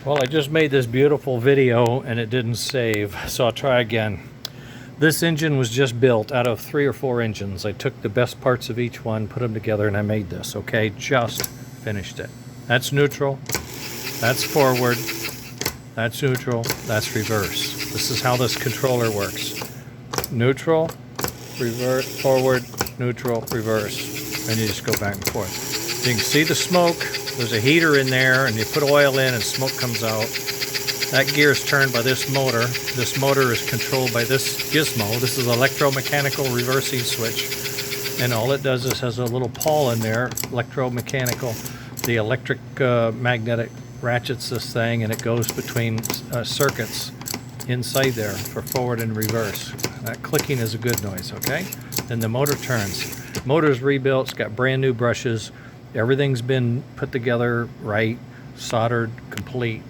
Well, I just made this beautiful video and it didn't save, so I'll try again. This engine was just built out of 3 or 4 engines. I took the best parts of each one, put them together, and I made this, okay? Just finished it. That's neutral, that's forward, that's neutral, that's reverse. This is how this controller works. Neutral, reverse, forward, neutral, reverse. And you just go back and forth. You can see the smoke. There's a heater in there, and you put oil in and smoke comes out. That gear is turned by this motor. This motor is controlled by this gizmo. This is an electromechanical reversing switch. And all it does is has a little pawl in there, electromechanical. The electric magnetic ratchets this thing, and it goes between circuits inside there for forward and reverse. That clicking is a good noise, okay? Then the motor turns. Motor's rebuilt, it's got brand new brushes. Everything's been put together right, soldered, complete.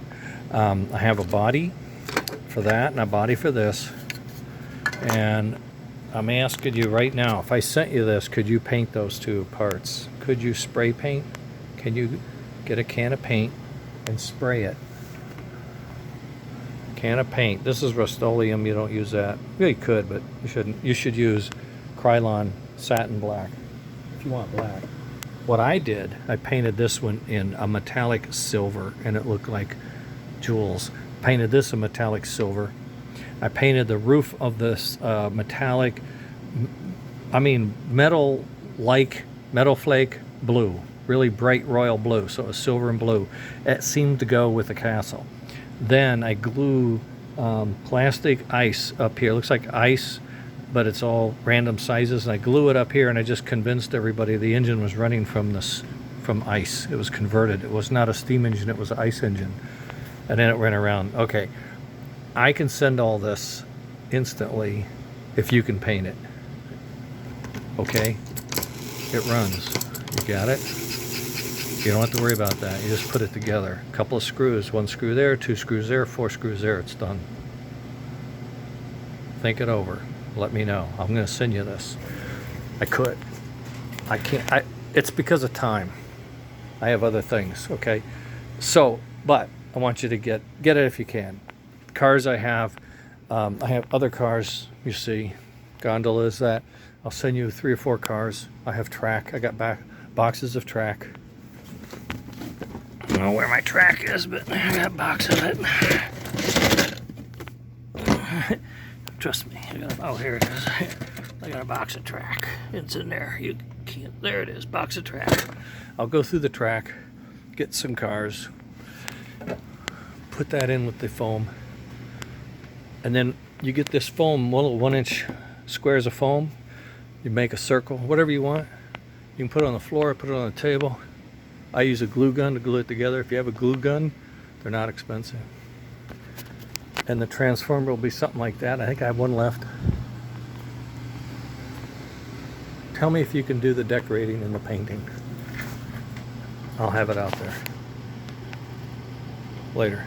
I have a body for that and a body for this. And I'm asking you right now, if I sent you this, could you paint those 2 parts? Could you spray paint? Can you get a can of paint and spray it? Can of paint. This is Rust-Oleum, you don't use that. Yeah, you could, but you shouldn't. You should use Krylon satin black if you want black. What I did, I painted this one in a metallic silver and it looked like jewels. Painted this a metallic silver. I painted the roof of this metallic, metal flake blue, really bright royal blue, so it was silver and blue. It seemed to go with the castle. Then I glue plastic ice up here. It looks like ice, but it's all random sizes. And I glue it up here, and I just convinced everybody the engine was running from ice. It was converted. It was not a steam engine, it was an ice engine. And then it ran around. Okay, I can send all this instantly if you can paint it. Okay, it runs. You got it? You don't have to worry about that. You just put it together. A couple of screws, 1 screw there, 2 screws there, 4 screws there, it's done. Think it over. Let me know. I'm going to send you this. I could. I can't. It's because of time. I have other things, okay? So, but I want you to get it if you can. Cars I have other cars, you see. Gondola is that. I'll send you 3 or 4 cars. I have track. I got boxes of track. I don't know where my track is, but I got a box of it. Trust me. Here it is. I got a box of track. It's in there. You can't. There it is. Box of track. I'll go through the track, get some cars, put that in with the foam, and then you get this foam, 1-inch squares of foam. You make a circle, whatever you want. You can put it on the floor, put it on the table. I use a glue gun to glue it together. If you have a glue gun, they're not expensive. And the transformer will be something like that. I think I have one left. Tell me if you can do the decorating and the painting. I'll have it out there. Later.